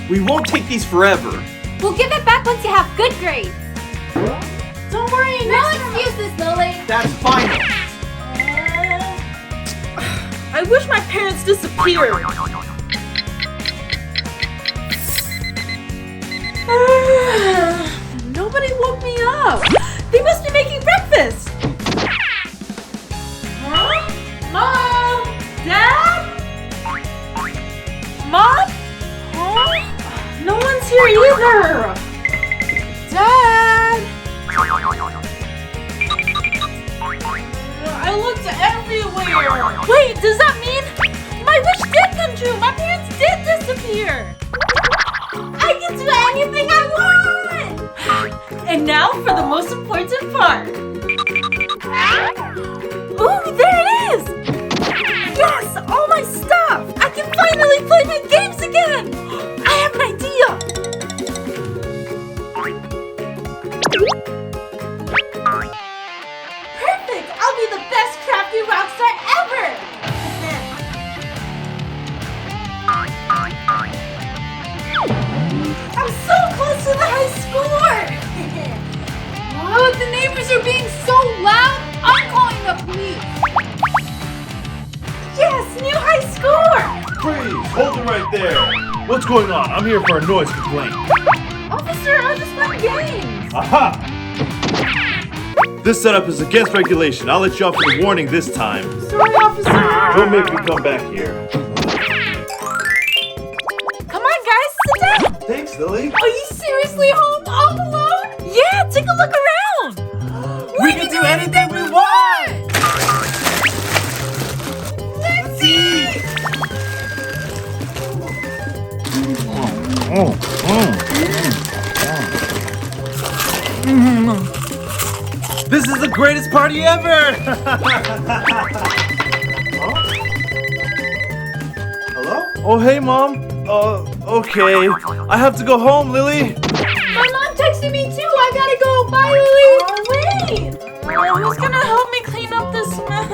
We won't take these forever. We'll give it back once you have good grades. Don't worry, No excuses, Lily. That's final. I wish my parents disappeared. Nobody woke me up. They must be making breakfast. Huh? Mom? Dad? Mom? Huh? No one's here either. Dad? I looked everywhere. Wait, does that mean my wish did come true? My parents did disappear. I can do anything I want. And now for the most important part. Ooh, there it is. Yes, all my stuff. I can finally play my games again. I have an idea. Perfect! I'll be the best crafty rockstar ever! I'm so close to the high score! Oh, the neighbors are being so loud. I'm calling the police. Yes, new high score! Freeze! Hold it right there! What's going on? I'm here for a noise complaint. Officer, I was just playing games! Aha! This setup is against regulation. I'll let you off with a warning this time. Sorry, officer! Don't make me come back here. Come on, guys, sit down! Thanks, Lily. Are you seriously home all alone? Yeah, take a look around! We can do anything we want! Let's see! This is the greatest party ever! Hello? Oh, hey, Mom. Okay. I have to go home, Lily. My mom texted me too. I gotta go. Bye, Lily. Wait. Who's gonna help me clean up this mess?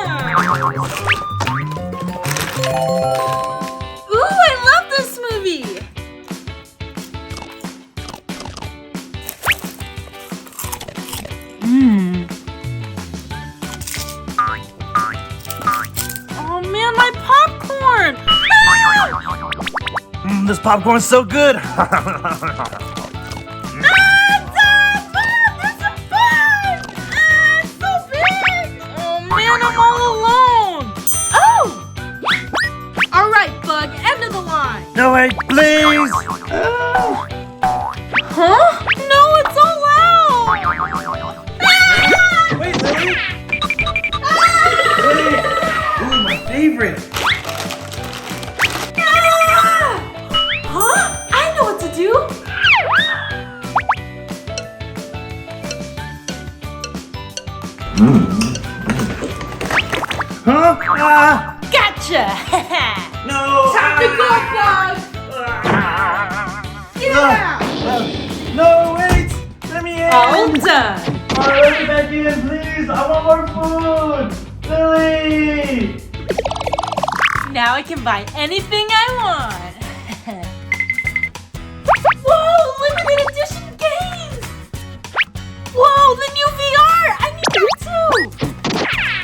Ooh, I love this movie. Oh man, my popcorn. This popcorn's so good! I'm all alone! Oh! Alright, Bug, end of the line! No, wait, please! Huh? No, it's all loud! Wait, Lily! Lily! Ooh, my favorite! Huh? I know what to do! Huh? Ah! Gotcha! No! Time to go, Bug! Yeah! No, wait! Let me in! All done! Alright, let me back in, please. I want more food. Lily! Now I can buy anything I want! Whoa! Limited edition games! Whoa! The new VR! I need that too!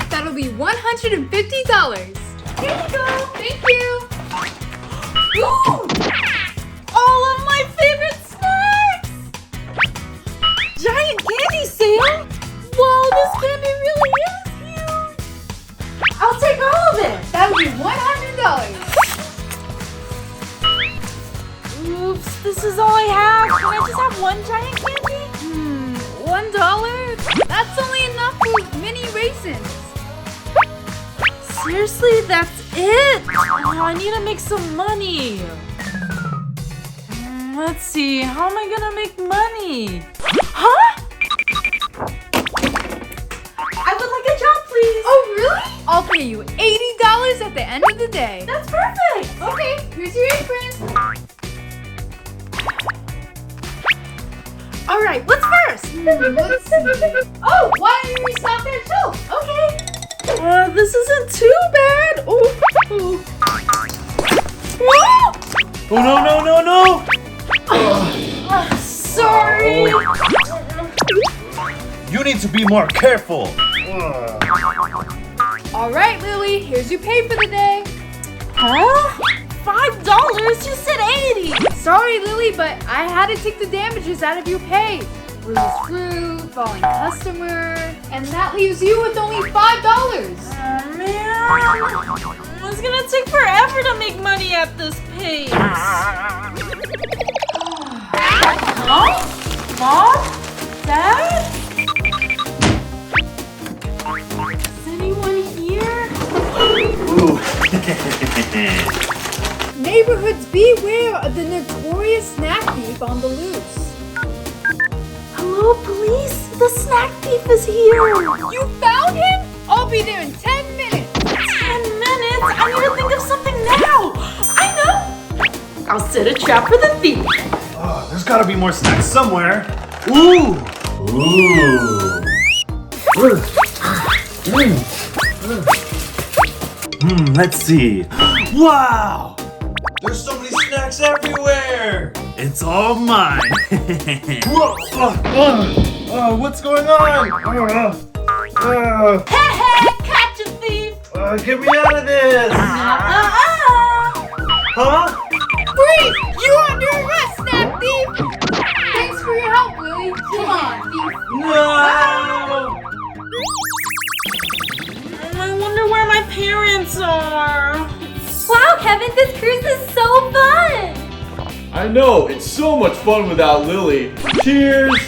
That'll be $150. Here you go! Thank you. Ooh! All of my favorite snacks! Giant candy sale! Whoa, this candy really is huge! I'll take all of it! That'll be $100. Oops, this is all I have. Can I just have one giant candy? $1? That's only enough for mini raisins. Seriously, that's it? Oh, I need to make some money. Let's see, how am I gonna make money? Huh? I would like a job, please. Oh, really? I'll pay you $80 at the end of the day. That's perfect. Okay, here's your apron. All right, what's first? Let's see. Oh, why don't you restock that shelf? Okay. This isn't too bad. Ooh. Oh, no, no, no, no! need to be more careful. All right, Lily, here's your pay for the day. Huh? $5? You said 80. Sorry, Lily, but I had to take the damages out of your pay. Bruised fruit, falling customer, and that leaves you with only $5. Oh, man. It's gonna take forever to make money at this pace. Huh? Mom? Dad? Is anyone here? Ooh. Neighborhoods, beware of the notorious snack thief on the loose. Hello, police? The snack thief is here. You found him? I'll be there in 10 minutes. 10 minutes? I need to think of something now. I know. I'll set a trap for the thief. Oh, there's gotta be more snacks somewhere. Ooh! Let's see. Wow! There's so many snacks everywhere! It's all mine! Whoa! What's going on? Catch a thief. Get me out of this! Huh? Freeze! You are under arrest, snack thief! Thanks for your help, Lily. Come on, thief. No! I wonder where my parents are. Wow, Kevin, this cruise is so fun! I know, it's so much fun without Lily. Cheers!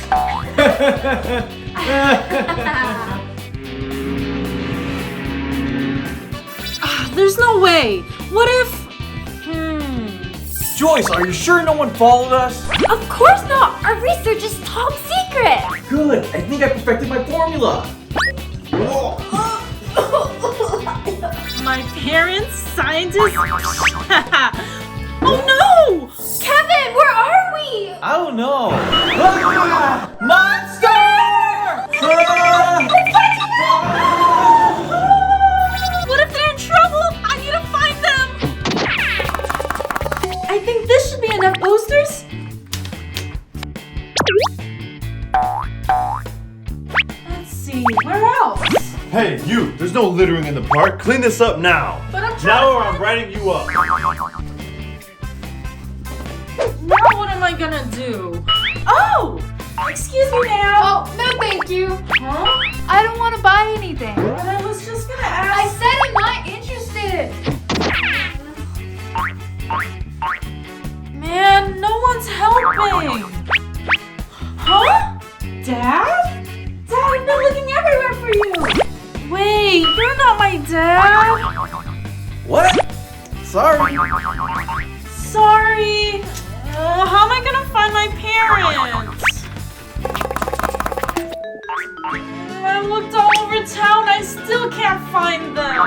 There's no way. What if... Joyce, are you sure no one followed us? Of course not! Our research is top secret! Good, I think I perfected my formula. My parents, scientists? Oh no! Kevin, where are we? I don't know. Monster! What if they're in trouble? I need to find them! I think this should be enough posters. Let's see, where else? Hey, you! There's no littering in the park. Clean this up now. But I'm trying. Now or I'm writing you up. Now what am I gonna do? Oh! Excuse me, ma'am. Oh, no thank you. Huh? I don't want to buy anything. But I was just gonna I ask. said I'm not interested. Man, no one's helping. Huh? Dad? Dad, I've been looking everywhere for you. Wait, you're not my dad. What? Sorry. Sorry. How am I gonna find my parents? I looked all over town. I still can't find them. I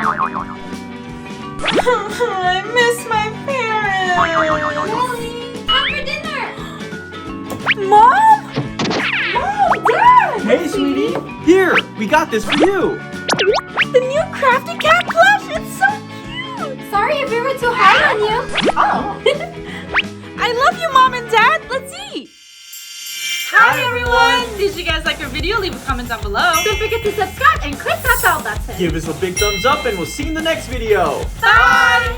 miss my parents. Lily, time for dinner! Mom? Mom, Dad! Hey, sweetie. Here, we got this for you. The new Crafty Cat plush. It's so cute. Sorry if we were too hard on you. Oh. I love you, Mom and Dad. Let's eat. Hi, everyone. Did you guys like our video? Leave a comment down below. Don't forget to subscribe and click that bell button. Give us a big thumbs up and we'll see you in the next video. Bye.